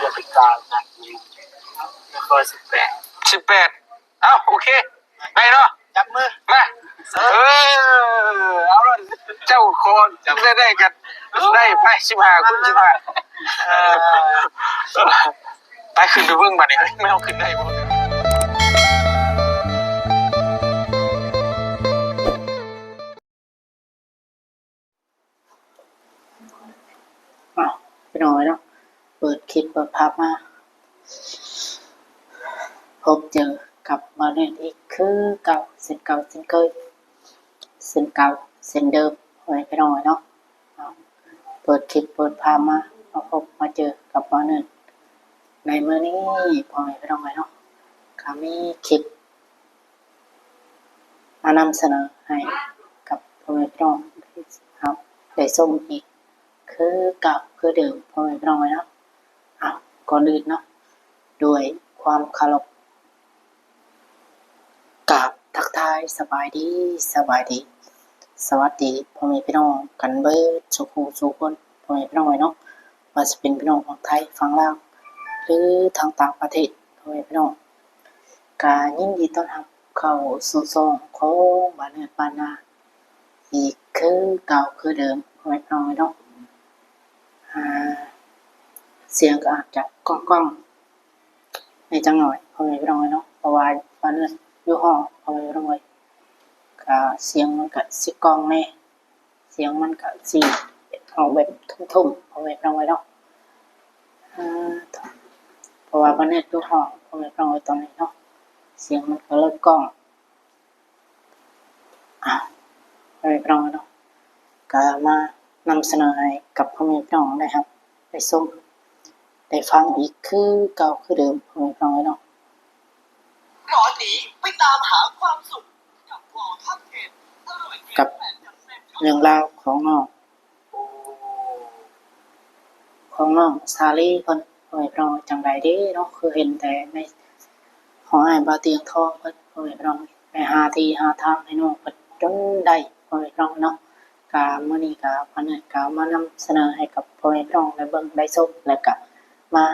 ดือนพิการนะไม่ค่อย18เอ้าโอเคไปเนาะจับมือมาเอาละเจ้าโคนได้กันได้ไป15คุณ15ไปขึ้นไปเบิ่งมานี่ไม่เอาขึ้นได้บ่ไปหน่อยเนาะเปิดคลิปเปิดภาพมาพบเจอกับมาเรียนอีกคือเก่าเส้นเคยเส้นเก่าเส้นเดิมไปหน่อยเนาะเปิดคลิปเปิดภาพมาพบมาเจอกับมาเรียนในเมื่อนี้พอไปหน่อยเนาะก็มีคลิปมานำเสนอให้กับพ่อแม่พี่น้องครับได้ชมอีกคือเก่าคือเดิมพ่อแม่พี่น้องเนาะก่อนอื่นเนาะด้วยความเคารพกับทักทายสบายดีสวัสดีพ่อแม่พี่น้องกันเบิดทุกคนพ่อแม่พี่น้องเนาะว่าจะเป็นพี่น้องฝั่งไทยฝั่งลาวหรือทางต่างประเทศพ่อแม่พี่น้องก็ยินดีต้อนรับเข้าสู่ช่องของบ้านเนืบ้านนาอีกคือเก่าคือเดิมพ่อแม่พี่น้องเนาะเสียงก็อาจจะก้องในจังหน่อยพ่อแม่พี่น้องเนาะเพราะว่าบ้านเนือยู่ห้องพ่อแม่พี่น้องก็เสียงมันก็สิก้องแน่เสียงมันก็สิออกแบบทุ่มๆพ่อแม่พี่น้องเนาะเพราะว่าบ้านเนือยู่ห้องพ่อแม่พี่น้องตอนนี้เนาะเสียงมันก็เลิกก้องพ่อแม่พี่น้องเนาะก็มานำเสนอให้กับพ่อแม่พี่น้องได้ครับได้ชมได้ฟังอีกคือเก่าคือเดิมพ่อแม่พี่น้องเนาะหมอหนีไปตามหาความสุขกับวอทับเทปกับเรื่องราวของน้องซาลีเพิ่นพ่อแม่พี่น้องจังไดเด้เนาะคือเห็นแต่ในหออ้ายบ่เตียงทองเพิ่นพ่อแม่พี่น้องไปหาที่หาทางให้น้องเพิ่นจนได้พ่อแม่พี่น้องเนาะก็มื้อนี้ก็พาเนิดก็มานำเสนอให้กับพ่อแม่พี่น้องได้เบิ่งได้ชมแล้วก็มา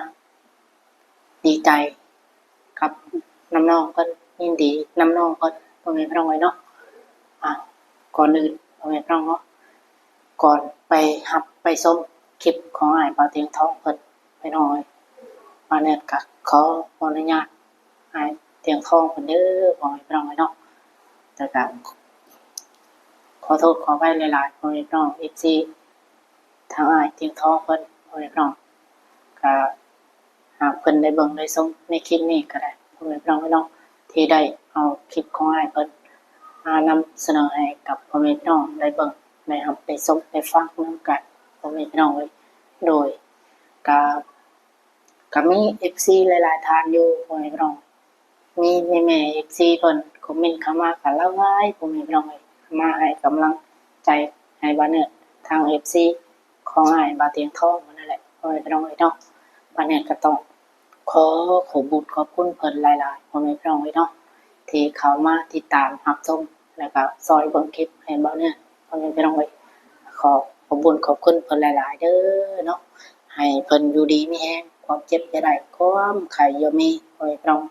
ดีใจกับน้องๆเพิ่นยินดีน้องเพิ่นพ่อแม่พี่น้องเนาะก่อนอื่นพ่อแม่พี่น้องเนาะก่อนไปรับไปชมคลิปของอ้ายบ่าวเตียงทองเพิ่นไปหน่อยมาเนิดก็ขออนุญาตอ้ายเตียงทองเพิ่นเด้อพ่อแม่พี่น้องเนาะแต่ก็ขอโทษขออภัยหลายๆพ่อแม่พี่น้อง FC ทางอ้ายเตียงทองเพิ่นพ่อแม่พี่น้องก็หากเพิ่นได้เบิ่งได้ชมในคลิปนี้ก็ได้พ่อแม่พี่น้องเนาะที่ได้เอาคลิปของอ้ายเพิ่นมานำเสนอให้กับพ่อแม่พี่น้องได้เบิ่งได้รับได้ชมได้ฟังนำกันพ่อแม่พี่น้องโดยก็มี FC หลายๆท่านอยู่พ่อแม่พี่น้องมีแม่ FC เพิ่นคอมเมนต์เข้ามาก็หลายพ่อแม่พี่น้องมาให้กำลังใจให้บ้านเนือทาง FC ของอ้ายบ่าวเตียงทองนั่นแหละพ่อแม่พี่น้องเนาะบ้านเนือก็ต้องขอบุญขอบคุณเพิ่นหลายๆพ่อแม่พี่น้องเนาะที่เข้ามาติดตามรับชมแล้วก็ซอยเบิ่งคลิปให้บ้านเนือพ่อแม่พี่น้องขอบุญขอบคุณเพิ่นหลายๆเด้อเนาะให้เพิ่นอยู่ดีมีแรงความเจ็บอย่าได้ความไข้อย่ามีพ่อแม่พี่น้อง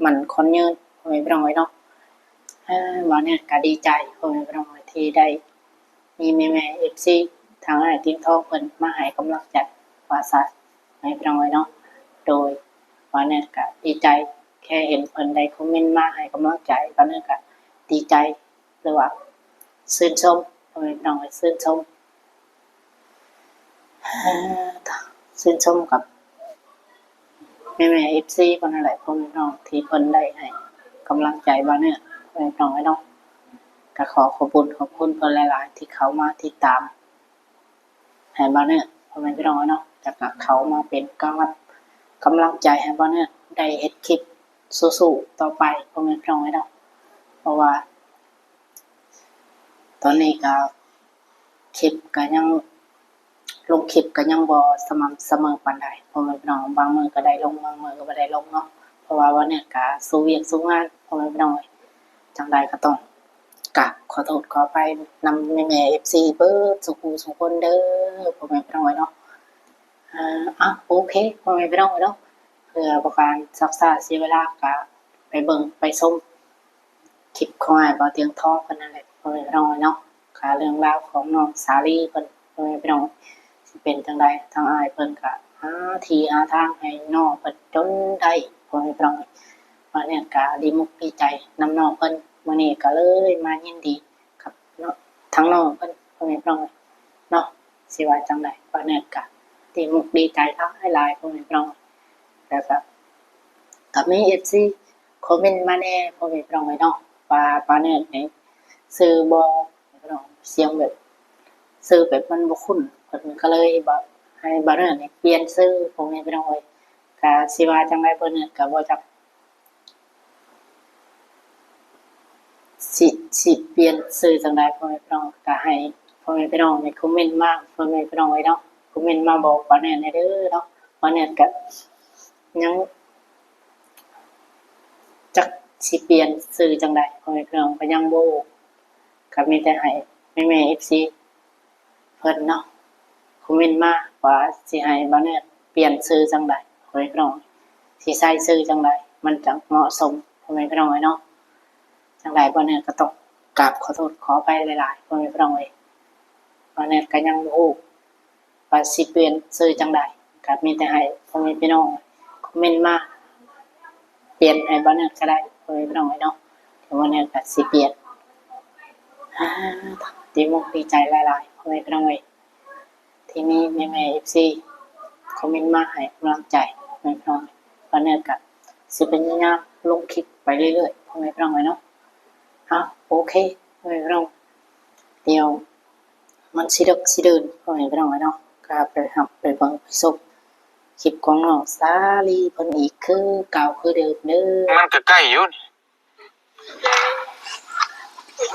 มันคนยืนพ่อแม่พี่น้องเนาะบ้านเนือก็ดีใจพ่อแม่พี่น้องที่ได้มีแม่ FC ทางอ้ายเตียงทองเพิ่นมาให้กำลังใจว่าซะให้พี่น้องเนาะโดยว่าเนี่ยก็ดีใจแค่เห็นเพิ่นได้คอมเมนต์มาให้กำลังใจก็เนี่ยก็ดีใจหรือว่าชื่นชมพ่อแม่พี่น้องชื่นชมกับแม่ๆ FC เพิ่นนั่นแหละพ่อแม่พี่น้องที่เพิ่นได้ให้กำลังใจว่าเนี่ยพ่อแม่พี่น้องเนาะก็ขอบคุณเพิ่นหลายๆที่เขามาติดตามให้บ้านเนี่ยพ่อแม่พี่น้องเนาะจากเขามาเป็นกำลังใจให้บ้านเนี่ยได้เฮ็ดคลิปสู้ๆต่อไปพ่อแม่พี่น้องเนาะเพราะว่าตอนนี้ก็คลิปก็ยังลงคลิปก็ยังบ่สม่ำเสมอปานใดพ่อแม่พี่น้องบางมื้อก็ได้ลงบางมื้อก็บ่ได้ลงเนาะเพราะว่าวันนี้ก็สู้เวียกสู้งานพ่อแม่พี่น้องจังใดก็ต้องขอโทษขอไปนำแม่ FC เบิดสุขคนเด้อพ่อแม่พี่น้องเนาะ โอเคพ่อแม่พี่น้องเนาะเพื่อประการศึกษาเสียเวลาก็ไปเบิ่งไปชมคลิปของอ้ายบ่เตียงทองเพิ่นนั่นแหละพ่อแม่พี่น้องเนาะค่ะเรื่องราวของน้องสาลีเพิ่นพ่อแม่พี่น้องสิเป็นจังไดทางอ้ายเพิ่นก็หาที่หาทางให้น้องเพิ่นจนได้พ่อแม่พี่น้องว่าเนี่ยก็ดีมุกดีใจนำน้องเพิ่นมื้อนี้ก็เลยมายินดีกับเนาะทั้งน้องเพิ่นพ่อแม่พี่น้องเนาะสิว่าจังไดว่าเนี่ยก็ดีมุกดีใจหลายๆพ่อแม่พี่น้องแล้วก็มี FC คอมเมนต์มาแน่พ่อแม่พี่น้องเนาะว่าปานเนี่ยนี่ชื่อบ่พี่น้องเสียงแบบชื่อแบบมันบ่คุ้นเพิ่นก็เลยบอกให้บ่เนี่ยนี่เปลี่ยนชื่อพ่อแม่พี่น้องก็สิว่าจังไดเพิ่นเนี่ยก็บ่จักสิเปลี่ยนชื่อจังไดพ่อแม่พี่น้องก็ให้พ่อแม่พี่น้องในคอมเมนต์มาพ่อแม่พี่น้องเนาะคอมเมนต์มาบอกว่าแน่เด้อเนาะว่าเนี่ยก็ยังจักสิเปลี่ยนชื่อจังไดพ่อแม่พี่น้องก็ยังบ่ก็มีแต่ให้แม่ๆ FC เพิ่นเนาะคอมเมนต์มาว่าสิให้บ่เนี่ยเปลี่ยนชื่อจังไดพ่อแม่พี่น้องสิใส่ชื่อจังไดมันจังเหมาะสมพ่อแม่พี่น้องเนาะจังไดบ่เนี่ยก็ต้องกราบขอโทษขออภัยหลายๆพ่อแม่พี่น้องบ่เนี่ยก็ยังบ่ฮู้ว่าสิเปลี่ยนชื่อจังไดก็มีแต่ให้พ่อแม่พี่น้องคอมเมนต์มาเปลี่ยนให้บ่เนี่ยก็ได้พ่อแม่พี่น้องเนาะแต่ว่าเนี่ยก็สิเปลี่ยนอ่าดีมุกดีใจหลายๆพ่อแม่พี่น้องที่มีแม่ๆ FC คอมเมนต์มาให้กำลังใจพ่อแม่พี่น้องว่าเนี่ยก็สิเป็นยามลงคลิปไปเรื่อยๆพ่อแม่พี่น้องเนาะโอเคพ่อแม่พี่น้องเดี๋ยวมันสิดึกสิดื่นพ่อแม่พี่น้องเนาะก็ไปรับไปเบิ่งไปชมคลิปของน้องสาลีเพิ่นอีกคือเก่าคือเดิมเด้อมันก็ใกล้อยู่นี่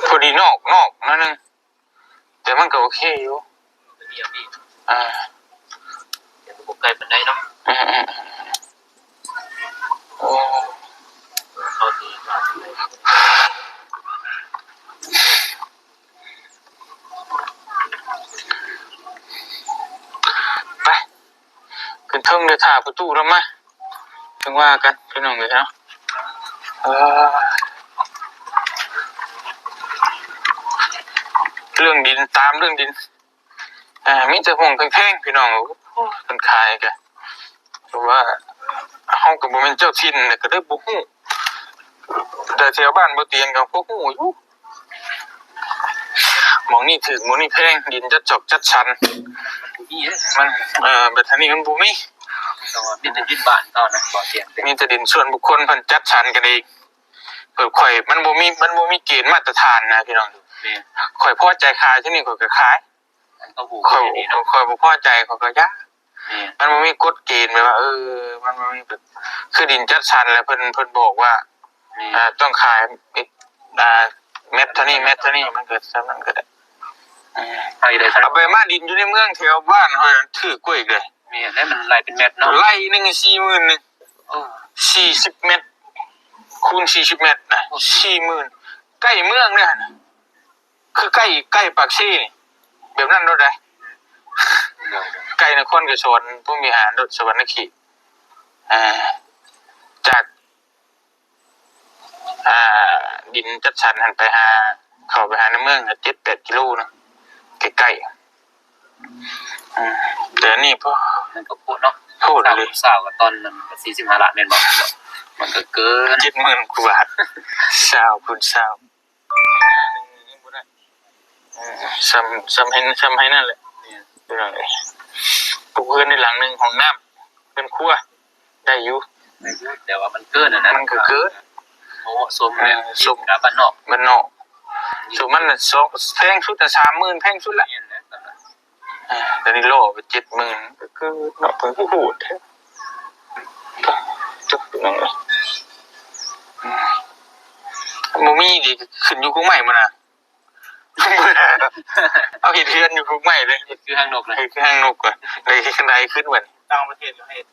พอดีนอกนั่นนึงแต่มันก็โอเคอยู่เดี๋ยวพี่อ่าเดี๋ยวผมไกลปานใดเนาะโอ้เขาสิว่าไปขึ้นเทิงเลยถ่าประตูแล้วมาถึงว่ากันพี่น้องเลยเนาะเรื่องดินตามเรื่องดินมีแต่ห่วงแพงๆพี่น้องคนขายกันเพราะว่าเฮาก็บ่แม่นเจ้าถิ่นก็ได้บ่ฮู้แต่แถวบ้านบ่เตียงก็บ่ฮู้อยู่หม้องนี้ถึกหม้องนี้แพงดินจัดจอกจัดชันมันแบบนี้มันบ่มีต้องมีแต่ดินบ้านเท่านั้นบ่เสียงมีแต่ดินส่วนบุคคลเพิ่นจัดชันกันเองข่อยมันบ่มีเกณฑ์มาตรฐานนะพี่น้องข่อยพอใจขายที่นี่ข่อยก็ขายข่อยบ่พอใจข่อยก็ยะมันบ่มีกฎเกณฑ์แบบว่ามันบ่มีแบบคือดินจัดสรรแล้วเพิ่นบอกว่าต้องขายเม็ดเท่านี้เม็ดเท่านี้มันเกิดซะมันก็ได้เอาไปมาดินอยู่ในเมืองแถวบ้านเฮาถือกล้วยอีกเลยให้มันไล่เป็นเม็ดเนาะไร่นึง40,000นึง40เม็ดคูณ40เม็ดนะ40,000ใกล้เมืองเนี่ยคือใกล้ปากซี่นี่แบบนั้นโดดได้ใกล้นครกระชอนผู้มีหารรถสวรรณเขตจากดินจัดสรรหันไปเข้าไปหาในเมือง 7-8 กิโลนะใกล้ๆแต่นี่พอมันก็พูดเนาะพูดเลยสาวกับตอนนั้น45ล้านแม่นบ่มันก็เกิน 70,000 กว่าบาทสาวคุณสาวซ้ำให้นั่นแหละเป็นไงปลูกเพื่อนในหลังนึงของน้ำเป็นครัวได้อยู่แต่ว่ามันเกินนะมันก็เกินโอ้สมเนี่ยสมกับบ้านนอกสมมันน่ะแพงสุดแต่ 30,000 แพงสุดละแต่นี่โลไป 70,000 ก็คือเนาะเพิ่นพูดจบนั่นแหละบ่มีดิขึ้นอยู่กุ้งใหม่มาน่ะเอาเห็ดเทือนอยู่คุกใหม่เลยคือห้างนกเลยคือห้างนกอ่ะเลยขึ้นใดขึ้นเหมือนต่างประเทศก็เห็ด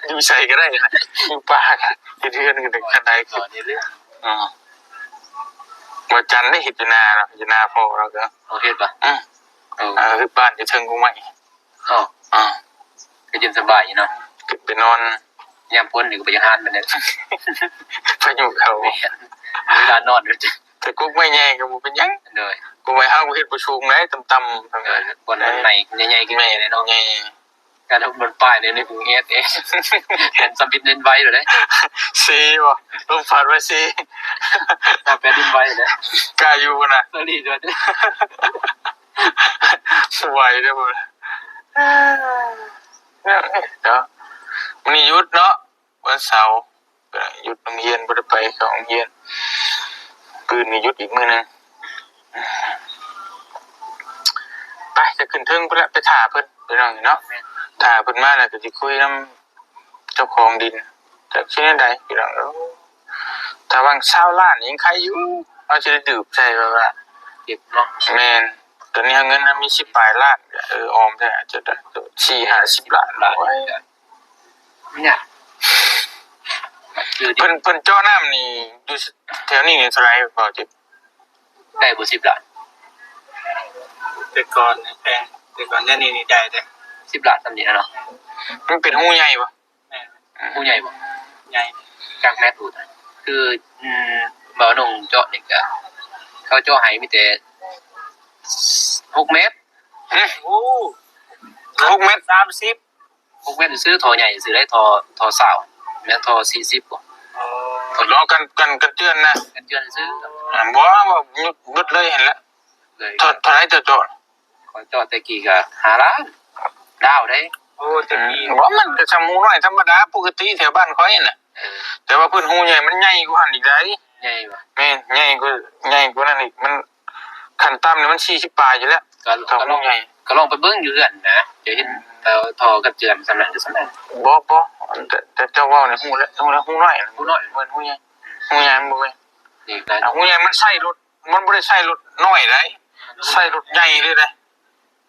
อยู่ใส่ก็ได้อยู่ป่าเห็ดเทือนกันขึ้นใดขึ้นในเรื่องวันจันทร์ได้เห็ดนาพอเราก็เอาเห็ดป่ะคือบ้านจะเชิงกุ้งใหม่ อ่า ก็เย็นสบายอยู่เนาะ ไปนอน ยามพ้นหรือก็ไปหานมันเนี่ย พายุเขา เวลานอนด้วย แต่กูไม่แย่กับกูเป็นยัง เลย กูไม่เอากูเฮ็ดประชุมไหนต่ำๆทำไง คนนั้นใหม่ใหญ่ๆขึ้น แม่ เลยเนาะ แย่ การทำบนป้ายในกรุงเทพเองเป็นซัมบิดเน้นไว้เลย ซีบ่ลมพัดไว้ซี ถ้าเป็นดินไว้เลย กล้าอยู่บ่น่ะ แล้วรีด้วย สวยเด้อบ่เนาะวันนี้หยุดเนาะวันเสาร์หยุดโรงเรียนบ่ได้ไปเข้าโรงเรียนคืนนี้หยุดอีกมื้อนึงไปจะขึ้นเทิงพุ่นละไปถ่าเพิ่นไปน้องเนาะถ่าเพิ่นมาแล้วก็สิคุยนำเจ้าของดินจากที่ใดพี่น้องถ้าว่างชาวล้านยังใครอยู่เอาสิได้ดื่มใช่แบบว่า เก็บเนาะ แม่นตอนนี้เงินมี10ปลายล้านออมได้อาจจะได้4-50ล้าน หลาย โอ้ย เนี่ยคือ เพิ่นเจาะน้ำนี่อยู่แถวนี้นี่เท่าไหร่บ่จิ ได้บุ10 ล้าน แต่ก่อนแพงแต่ก่อนเนี่ยนี่ได้แต่ 10 ล้านสำนีนะเนาะ มันเป็นหูใหญ่บ่ แม่ ผู้ใหญ่บอก ใหญ่ กลางแมทอูดคือบ่าวหนุ่งเจาะนี่ก็เขาเจาะให้มีแต่6 เมตร โอ้6 เมตร 30 6 เมตรซื้อทอใหญ่ซื้อได้ทอสาวแม่นทอ40บ่ โอ้ รอกันเตือนนะ กันเจือนซื้อ บ่บึดเลยเห็นแล้ว เลย เท่าไหร่จะเจาะ ขอเจาะแต่กี่ก็5 ล้านดาวได้ โอ้แต่มี บ่มันก็ชำหูน้อยธรรมดาปกติแถวบ้านข้อยน่ะ เออ แต่ว่าเพิ่นหูใหญ่มันใหญ่กว่าหั่นอีกได้ ใหญ่บ่ แม่นใหญ่กว่านั้นอีกมันขั้นต่ำนี่มัน40ปลายอยู่แล้ว ก็ ถ้า ก็ล หู อง ใหญ่ ก็ลองไปเบิ่งอยู่เฮือนนะจะเห็นทอกับเจือนสำนักจะสำนัก บ่แต่เจ้าเว้านี่หูแล้วหูน้อย หูน้อย เหมือนหูใหญ่หูใหญ่มันบ่แม่น นี่นะ หูใหญ่มันใส่รถมันบ่ได้ใส่รถน้อยได้ใส่รถใหญ่เลยได้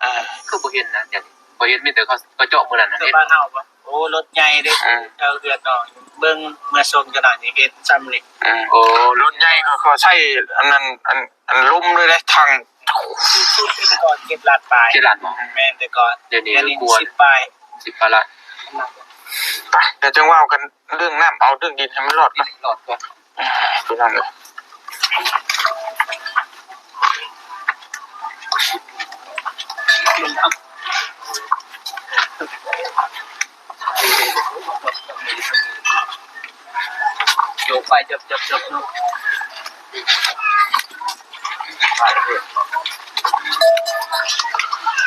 เออ คือบ่เห็นนะอย่างบ่เห็นมีแต่เขาเจาะมื้อนั้นนะ แต่ เห็น บ้านเฮาปะโอ้รถใหญ่เด้เอาเรือต่อเบิ่งเมื่อชมขนาดนี้เฮ็ดซ้ำนี่ โอ้ รถใหญ่เขาใช้อันนั้นอันล้มเลยได้ทาง ชุดแต่ก่อนเก็บลาดปลาย เจริญบ่ แม่นแต่ก่อน เดี๋ยวนี้ นี่ กลัว 10ปลาย 10ปลา ไปเดี๋ยวจะว่ากันเรื่องน้ำเอาเรื่องดินให้มันรอดนะ หลอดก็ พี่น้องเลย โยกไปจับเนาะ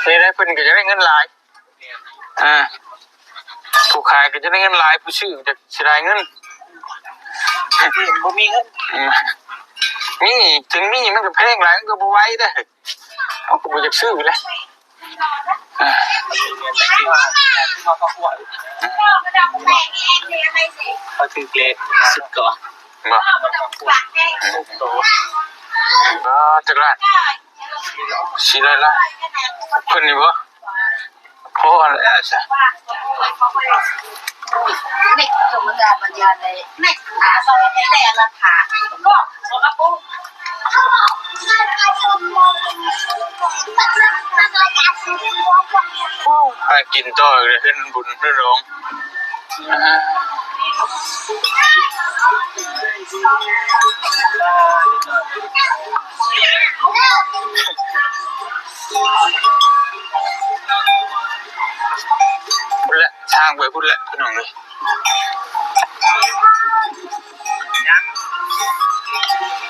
นี่ได้เพิ่นก็จะได้เงินหลายผู้ขายก็จะได้เงินหลายผู้ซื้อจะเสียดายเงิน บ่มีเงิน นี่ถึงนี่มันก็แพงหลายมันก็บ่ไหวเด้อเอาก็บ่อยากซื้อเลย มาเขาหัวเขาถือเกรดสุดก่อน บ่ โต บ่จักล้านสิได้ละเพิ่นนี่บ่พอแล้วจ้ะ Này, dùng cái gà mà giờ này, này, sao cái này là thả, có, có các cô. ไปกินต่อเลยขึ้นบุญขึ้นร้องพูดละทางไปพูดละพี่น้องเลย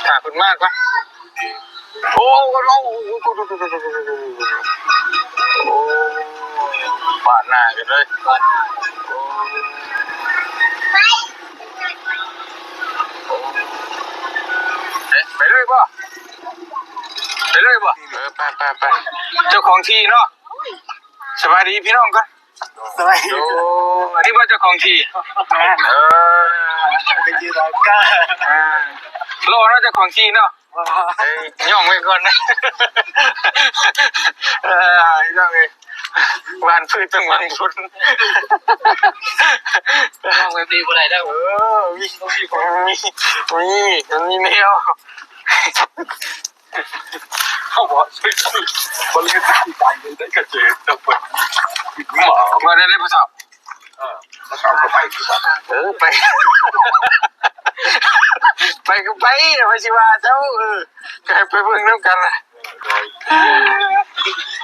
ถามคุณมากปะโอ้โอ้ปาดหน้ากันเลยไปเลยป่ะไปเลยป่ะไปเจ้าของที่เนาะสบายดีพี่น้องกัน สบาย โอ้อันนี้ว่าเจ้าของที่ไปยืนรอก้าร อเนาะเจ้าของที่เนาะย่องไว้ก่อนนะย่องเลยวานพืชต้องวางพุน ลองไปตีบ่ได้แล้ว มีแนว เขาบอกมันเล่นได้ใจมันได้กระเจิดตะเปิดหมอ มาได้ผู้สาว แล้วเขาก็ไปที่บ้าน ไป ไปก็ไปไปสิว่าเจ้าก็ให้ไปเบิ่งน้ำกันนะ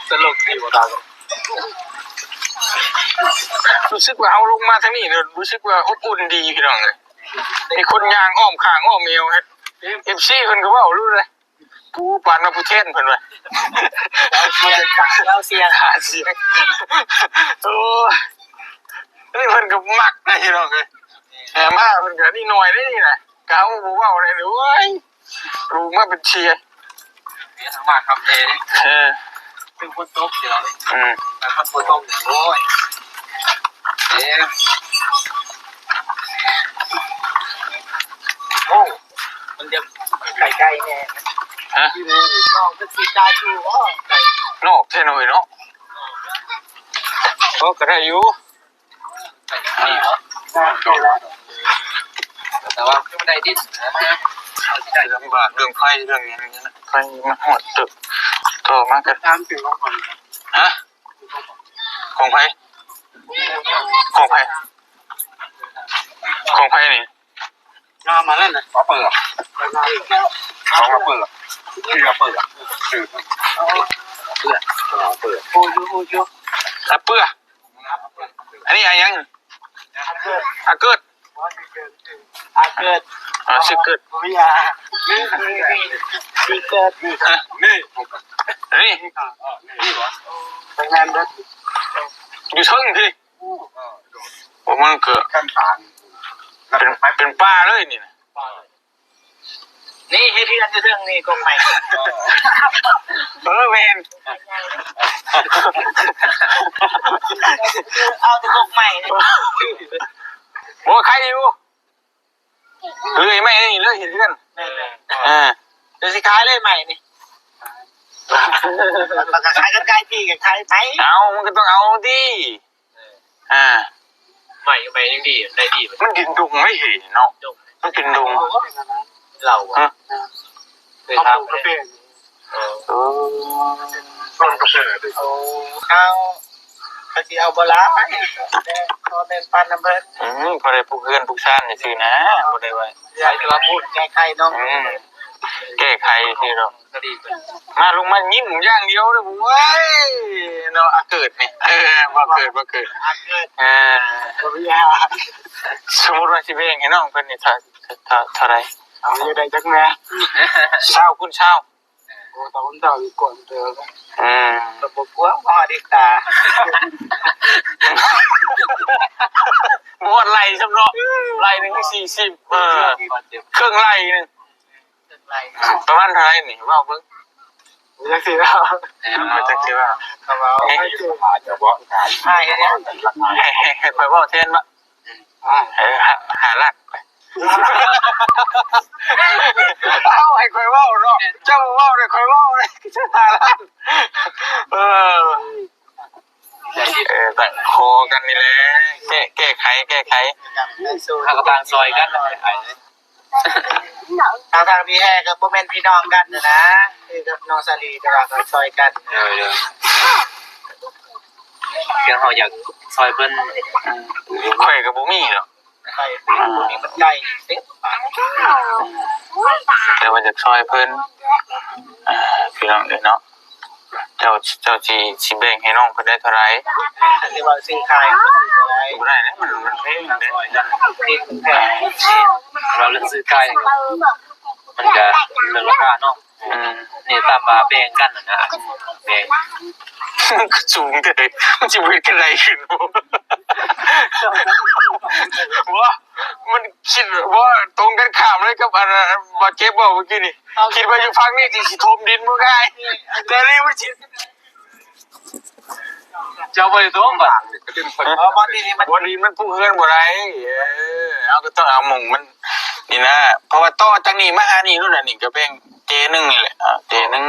ตลกดีว่าดัง รู้สึกว่าเอาลงมาทางนี้เนี่ยรู้สึกว่าอบอุ่นดีพี่น้องเลยมีคนยางอ้อมข้างอ้อมเอวเฮ็ดFCเพิ่นก็เว้ารู้เลยผู้ปานมาผู้เทศเพิ่นว่า เราเสียง หาเสียงโอ้นี่เพิ่นก็มักนะพี่น้องเอ้ยแต่มาเพิ่นก็นี่หน่อยได้นี่น่ะกาวบ่เว้าได้เลยเว้ยรู้มาเป็นเชียร์ สามารถครับเอ เป็นคนโต๊ะเดียว นะครับผู้ชมโอ้ยเอ๊ะ โอ้มันจะไก่แน่ ฮะ ที่นี่น้องเป็นสีกาอยู่อ๋อไก่ นอกแท้หน่อยเนาะก็ได้อยู่ นี่เหรอแต่ว่าไม่ได้ดิ้นนะเอาที่ได้ ลำบากเรื่องไฟเรื่องอย่างนี้นะไฟมาหอดตึกโตมากกัน ทำถึงน้องคน ฮะของไฟของไฟของไฟนี่ งานมาแล้วนะ มาเปิดเขามาเปิดที่มาเปิดคือ เพื่อ เปิด โอ้ย อะเปื้ออันนี้อะไรยังอะเกิด อาเกิด ชื่อเกิด วิยานี่เกิดนี่ นี่ นี่ นี่วะ ทำงานรถ อยู่เชิงพี่ผมมันเกิด ขั้นตอน เป็นป้าเลยนี่นะ นี่ให้ที่นั่นจะเรื่องนี้ก็ไม่ เวน เอาแต่ก็ไม่ โอ้ใครอยู่เลยไม่นี่เลยเห็นเพื่อนอ่า จะสิขายเลยใหม่นี่มันก็ขายกันใกล้ที่กับขายไหม เอามันก็ต้องเอาดิอ่า ใหม่ยังดีได้ดี มันดินดุงไม่เห็นเนาะมันเป็นดุง เรา ฮะ เคยทำเลย ต้นกระเสด โอ้ข้าวกะทิเอาบลาพอเป็นปันน้ำเบิ้ล พอได้ผู้เพื่อนผู้ชาตินี่สินะพอได้ไว้ อยากจะพูดแก้ไขน้อง แก้ไขที่เรา ก็ดีเป็น มาลงมายิ้มอย่างเดียวเลยเว้ยเนาะเกิดนี่บ่เกิด อาเกิด วิยา สมมติว่าสิเองให้น้องเพิ่นนี่เท่าไร เอาอยู่ได้จักแม่ เช้าคุณเช้า โอ้ตอนเจ้าอยู่ก่อนเจอ อืม ระบบกว้างพอดีตา หมดไหลสำเนาะไหลหนึ่ง40เครื่องไหลหนึ่งประมาณเท่าไรนี่ว่าเบิ่ง จักสิแล้ว มาจากที่ว่า เขาเอาให้เจอ อาจจะว่าการ ให้เนี่ย ให้ไปเว้าแทนว่าหาลักไปเอาให้ค่อยเว้าเนาะเจ้าเว้าได้ค่อยเว้าได้จะหาลักแต่งคอกันนี่แหละแก้ไข ทางกลางซอยกันไอ้ ทางพี่แห่กับโมเมนพี่น้องกันนะคือกับน้องสาลีตลอดซอยกัน เพียงเขาอยากซอยเพิ่น ข่อยกับบุมี่หรอก ใช่คนนี้มันใกล้เซ็ต แต่ว่าจะซอยเพิ่นพี่น้องเลยเนาะเจ้าสิแบ่งให้น้องเพิ่นได้เท่าไหร่ เรียกว่าซื้อขายอะไร บ่ได้นะมันแพงเด้ ที่แพง เราเรื่องซื้อใกล้มันจะเรื่องราคาเนาะนี่ตามมาแบ่งกันนะแบ่ง สูงเลยมันจะเวทกันไรขึ้นว่ามันคิดว่าตรงกันข้ามเลยกับอันบาเก็บว่าเมื่อกี้นี่คิดว่าอยู่พักนี่ที่สิทมดินบ่ง่ายแต่นี่มันสิ เจ้าไปตัวบ่ วันนี้มัน วันนี้มันผู้เฮือนบ่ได้เอาก็ต้องเอาหม่องมันนี่นะเพราะว่าต่อจากนี้มาหานี่นู่นน่ะนี่ก็เป็นเจนึงนี่แหละเจนึง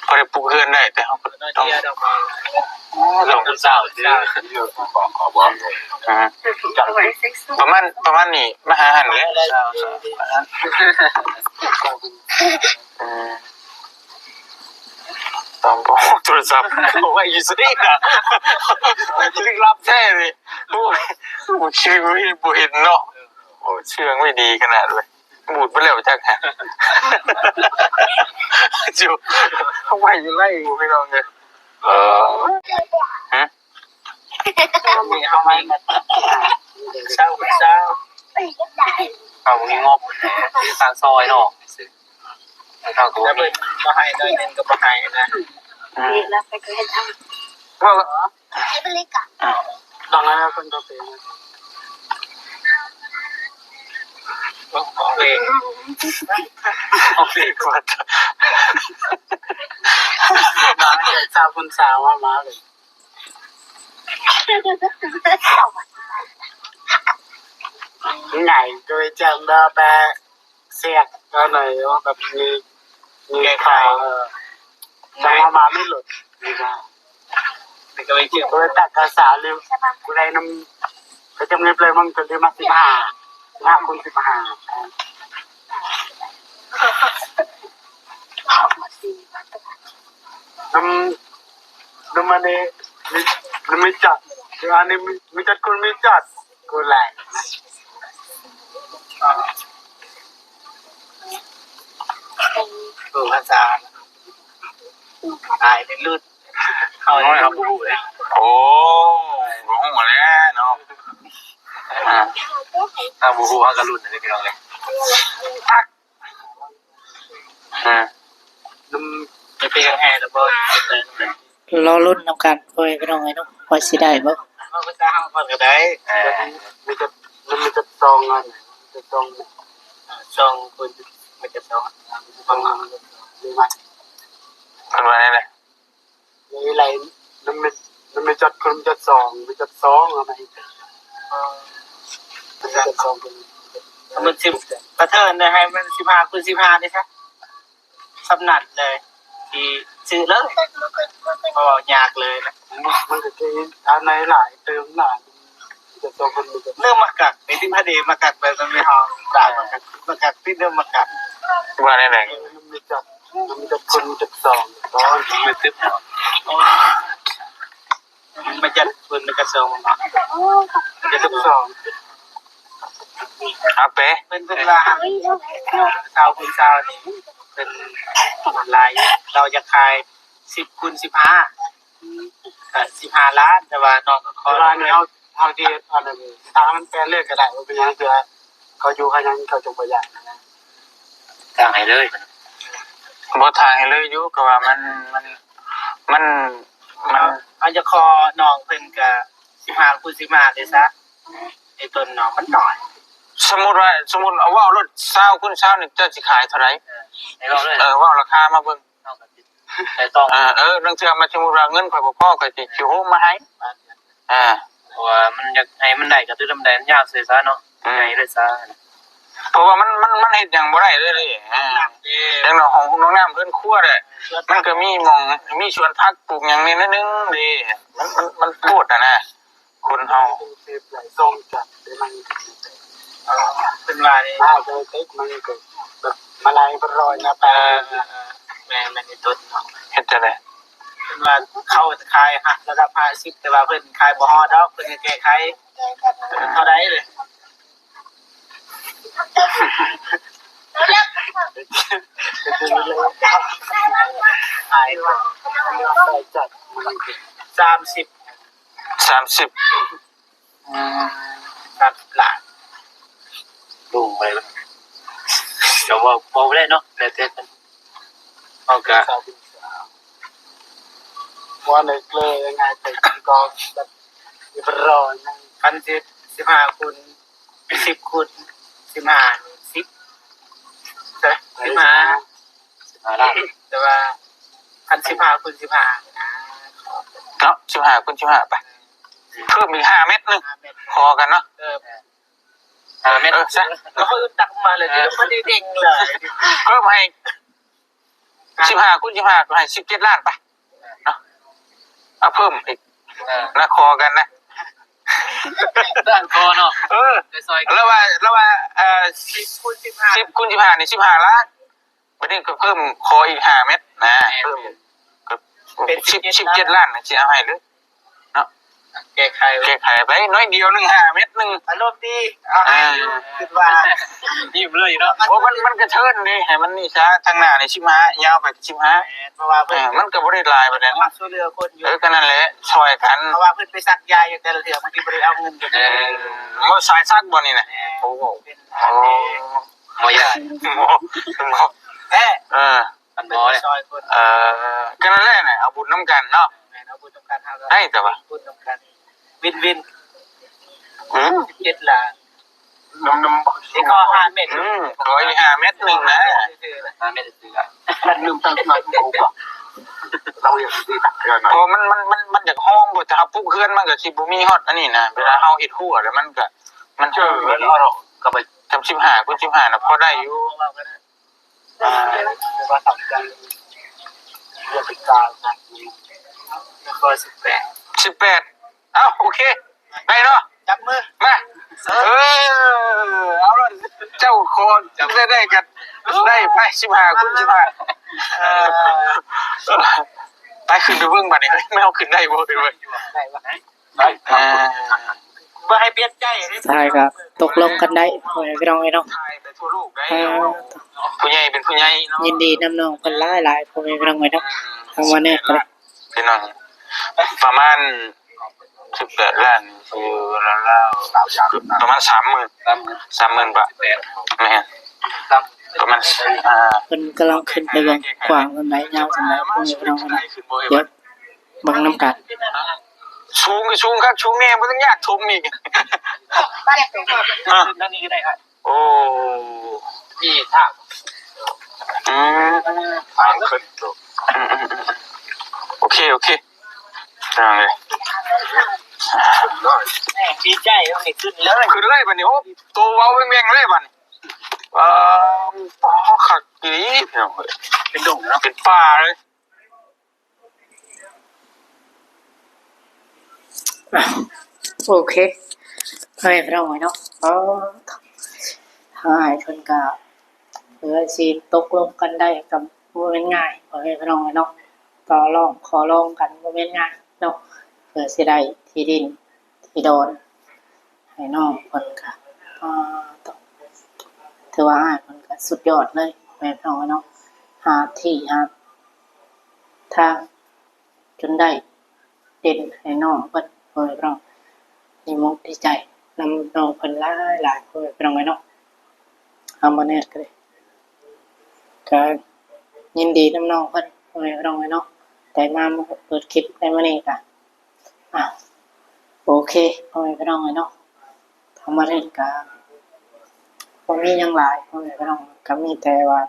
พอได้ผู้เฮือนได้แต่เฮาก็ต้อง เดียวดอกไม้ ลงทุนเศร้าซื้อ ประมาณนี้มาหาหันแล้ว ตามบอกโทรศัพท์บอกว่าอยู่สินะลึกลับแท้เลยโอ้ยบูดชื่อไม่บูเห็นเนาะโอ้เชื่องไม่ดีขนาดเลยบูดไปแล้วจักฮะจิวเขาไม่ไล่กูไม่ลองเลยฮะ มีเอาไว้มาเศร้าเศร้า เอามีงบทางซอยเนาะทางตัว แล้ว นี้ เป็นมาให้หน่อยนึงก็มาให้นะ แล้วไปก็ให้ท ว่า ำให้ไปเลยกะ ต้องให้คนตัวเป็นของเอง เอาเด็กมา มาจากสาวคนสาวมาเลยไงโดยจังดาแปเสียกก็หน่อยว่าแบบมีใครจะมาไม่หลุดนี่นะแต่ก็ไม่เกี่ยวกับตัดภาษาเร็วกูได้น้ำเขาจำเรียบเลยมันจะเรียกมา15คน15น้ำมันเนี่ยไม่จัดอันนี้ไม่จัดคนไม่จัดกูแหลกภาษาตายในลืดเขาเนี่ยครับบูเลย โอ้ร้องมาแล้วเนาะ ทางบูฮูฮากาลุนนี่พี่น้องเลย น้ำจะเป็นแห่ระเบิด รอรุ่นนำกันพ่อแม่พี่น้องไอ้เนาะว่าสิได้บ่ ภาษาห้องก็ได้มันจะซองอ่ะจะซองคนมันจะซองฟังมันดีมาก คนมาเนี่ย มีอะไรมันไม่จัดคนจัดซองไม่จัดซองอะไรมันจัดซองมัน10ประเทศนะให้มัน15คูณ15ได้ครับสำนักเลยที่ซื้อเลยเพราะยากเลยนะมันจะกินอันไหนหลายเติมหลายจะซองคนเริ่มมากักในที่พระเดชมากักไปมันไม่ห้องตายมากักที่เริ่มมากัก มาเนี่ย มันจะคนจะซองตอนไม่ตึ๊บมันจะคนมันจะซองมันจะตึ๊บซอง อาเป้ เป็นว่าชาวคุณชาวนี่เป็นลายเราจะขาย10 คูณ 15 ล้านแต่ว่าน้องขอร้านนี้เอาที่อันนั้นทางมันแปลเลือกก็ได้ว่าเป็นยังคือเขาอยู่ขยันเขาจงประหยัดนะ ทางไหนเลย บ่ทางให้เลยอยู่ก็ว่ามันเอาจะคอน้องเพิ่นก็15 คูณ 15ได้ซะไอ้ต้นน้องมันน้อย สมมุติเอาว่ารถ20คูณ20นี่จะสิขายเท่าไหร่ ให้เราเลย ว่าราคามาเบิ่ง แต่ต้อง เรื่องเทื่อมาสมมุติว่าเงินข่อยบ่พอข่อยสิโฮมมาให้อ่า เพราะว่ามันอยากให้มันได้ก็คือดำแดนยากเสียซะเนาะไงเลยซะ เพราะว่ามันเฮ็ดหยังบ่ได้เลยดังนั้นของน้องน้ำเพิ่นครัวแหละมันก็มีหม่องมีสวนผักปลูกหยังนี่นิดนึงเด้มันโพดนะคนเฮา หลายทรงจัดได้มันเป็นว่านี่เลยเต็กมันก็แบบมาลายรอยนะแปลแม่มันนี่ต้นเนาะ เฮ็ดจังได๋ เป็นว่าเข้าขายฮะระดับ50แต่ว่าเพิ่นขายบ่ฮอดดอกเพิ่นแก้ไขเท่าใดเลยขายว่าจัด30 ล้าน ลุงไปแล้วเดี๋ยวว่าพอไม่ได้เนาะแต่เต้นเอากะ ว่าเลยเลยยังไงแต่ก็แบบรอนะ15 คูณ 10 คูณ 15 10แต่15 ล้าน แต่ว่า15 คูณ 15นะ เนาะ15คูณ15ไปเพิ่มอีก5เม็ดนึงพอกันเนาะ เม็ด ซะ ก็คือตักมาเลยที่มันเด้งเลย เพิ่มให้15คูณ15ก็ให้17ล้านไปเนาะเอาเพิ่มอีกนะคอกันนะ ด้านคอเนาะซอย แล้วว่า10 คูณ 15 10คูณ15นี่15ล้านประเด็นก็เพิ่มคออีก5เม็ดนะเพิ่มก็ เป็น 17 ล้านน่ะสิเอาให้เลย แก้ไข แก้ไขไปน้อยเดียวนึง5 เม็ดนึง อารมณ์ดีเอาให้อยู่คิดว่า ยิ้มเลยเนาะ โอ้มันกระเทินนี่ให้มันนี่ซะทางหน้านี่15ยาวไป15 เพราะว่าเพิ่น มันก็บ่ได้หลายปานนั้น มักช่วยเหลือคนอยู่ ก็นั่นแหละช่วยกัน เพราะว่าเพิ่นไปซักยาอย่างแต่ละเทื่อบางทีบ่ได้เอาเงินกัน มันสายซักบ่นี่น่ะโอ้โห เป็น โอ้ หมอยา หมอ แท้ เออ อันหม เป็น อเนี่ย ซอยคน ก็นั่นแหละน่ะเอาบุญน้ำกันเนาะ แม่นเอาบุญต้องการเฮา ให้แต่ว่า บุญต้องการวิน 17 ล้าน น้ำ นี่ก็5เม็ด ขออีก5 เม็ดนึงนะ มาไม่ได้ซื้ออ่ะ มันลืมตั้งมาดูก่อนเราอย่างที่ตักกันนะ เพราะมันจากห้องบ่ถ้าปุ๊บเคลื่อนมันก็สิบ่มีฮอดอันนี้นะเวลาเฮาเฮ็ดหัวแล้วมันก็มัน เจอแล้วเราก็ไป ทำ15คูณ15น่ะพอได้อยู่ ว่าก็ได้ว่าสำคัญเรื่องเป็นการนะแล้วก็18เอ้าโอเคได้เนาะ จับมือ มาเอาล่ะเจ้าโคนได้กันได้ไป15คูณ15ไปขึ้นไปเบิ่งบัดนี้ไม่เอาขึ้นได้บ่เว้ย ได้ว่า ได้ครับ บ่ให้เปลี่ยนใจนี่ ใช่ครับตกลงกันได้พ่อแม่พี่น้องเนาะ ถ่ายไปทั่วโลกได้ผู้ใหญ่เป็นผู้ใหญ่เนาะ ยินดีนำน้องเพิ่นหลายๆพ่อแม่พี่น้องเนาะทางวันนี้ก็ได้ พี่น้องประมาณ18 ล้านคือแล้วประมาณ 30,000 บาท 8 แม่นประมาณ เพิ่นกำลังขึ้นไปเบิ่งกว้างเพิ่นไหนยาวเพิ่นไหนพ่อแม่พี่น้องเนาะเดี๋ยวเบิ่งนำกัน สูงก็สูงครับสูงแน่บ่ต้องยากชมอีก บ้านเป็น นั่นนี่ก็ได้ครับ โอ้ นี่ถ้า อืม ทางขึ้นตัว โอเคจังเลย แม่ดีใจเอาให้ขึ้นเลย ขึ้นเลยบัดนี้โอ้โตเว้าแม่งๆเลยบัดนี้ปอคักอีพี่น้องเอ้ย เป็นดงเนาะ เป็นป่าเลย โอเคพ่อแม่พี่น้องเนาะทางอ้ายเพิ่นก็เพื่อสิตกลงกันได้กับบ่แม่นง่ายพ่อแม่พี่น้องเนาะต่อรองขอรองกันบ่แม่นง่ายเนาะเพื่อสิได้ที่ดินที่ดอนให้น้องเพิ่นก็ต้องถือว่าอ้ายเพิ่นก็สุดยอดเลยพ่อแม่พี่น้องเนาะหาที่หาทางจนได้เด่นให้น้องเพิ่นพ่อแม่พี่น้องนี่มุกดีใจนำน้องเพิ่นหลายพ่อแม่พี่น้องเนาะเอาบ่แน่ก็ได้ก็ยินดีนำน้องเพิ่นพ่อแม่พี่น้องเนาะแต่มาเปิดคลิปในมื้อนี้ก็โอเคพ่อแม่พี่น้องเนาะทำมาเฮ็ดก็บ่มีหยังหลายพ่อแม่พี่น้องก็มีแต่ว่า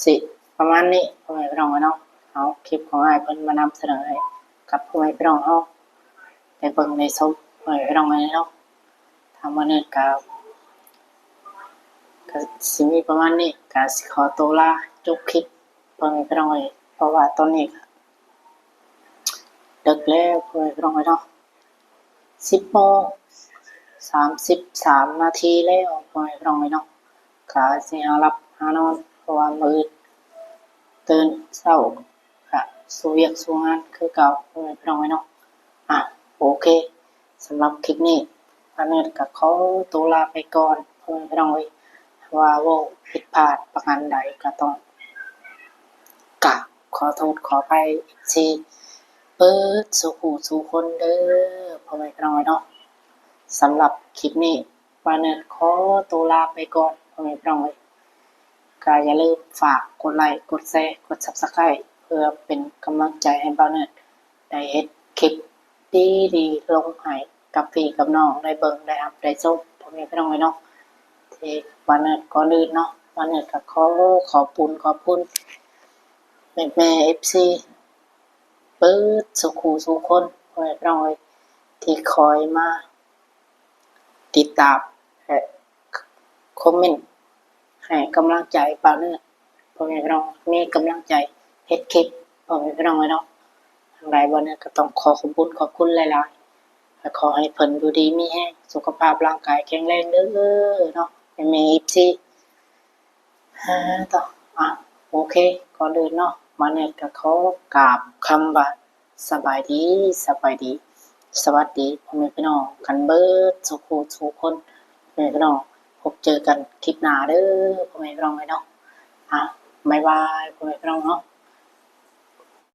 สิประมาณนี้พ่อแม่พี่น้องเนาะเอาคลิปของอ้ายเพิ่นมานำเสนอให้กับพ่อแม่พี่น้องเฮาได้เบิ่งได้ชมพ่อแม่พี่น้องเนาะทำมาเฮ็ดก็สิมีประมาณนี้ก็สิขอตัวลาจบคลิปพ่อแม่พี่น้องเพราะว่าตอนนี้ก็ดึกแล้วพ่อแม่พี่น้องเนาะ10:33 นาทีแล้วพ่อแม่พี่น้องเนาะก็สิหาหลับหานอนเพราะว่ามื้อตื่นเช้าก็สู้เวียกสู้งานคือเก่าพ่อแม่พี่น้องเนาะโอเคสำหรับคลิปนี้อันนี้ก็ขอตัวลาไปก่อนพ่อแม่พี่น้องว่าเว้าผิดพลาดประการใดก็ต้องกราบขอโทษขออภัยอีกทีเปิดสู่หูสู่คนเด้อพ่อแม่พี่น้องเนาะสำหรับคลิปนี้ปาเนิร์ดขอตัวลาไปก่อนพ่อแม่พี่น้องก็อย่าลืมฝากกดไลค์กดแชร์กด Subscribe เพื่อเป็นกำลังใจให้ปาเนิร์ดได้เฮ็ดคลิปดีๆลงให้กับพี่กับน้องได้เบิ่งได้รับได้ชมพ่อแม่พี่น้องเนาะที่ปาเนิร์ดก่อนอื่นเนาะปาเนิร์ดก็ขอบคุณแม่ FC เปิดสุขูสู่คนพ่อแม่พี่น้องที่คอยมาติดตามและคอมเมนต์ให้กำลังใจปาเนื้อพ่อแม่พี่น้องมีกำลังใจเฮ็ดคลิปพ่อแม่พี่น้องเนาะทางใดบ่เนี่ยก็ต้องขอขอบคุณหลายๆและขอให้เพิ่นอยู่ดีมีแรงสุขภาพร่างกายแข็งแรงเด้อเนาะแม่ FC ต่อ อ่ะโอเคก่อนอื่นเนาะมาเนี่ยก็ขอกราบคำว่าสบายดีสบายดีสวัสดีพ่อแม่พี่น้องกันเบิดสุขทุกคนพ่อแม่พี่น้องพบเจอกันคลิปหน้าเด้อพ่อแม่พี่น้องเนาะอ่ะบ๊ายบายพ่อแม่พี่น้องเนาะ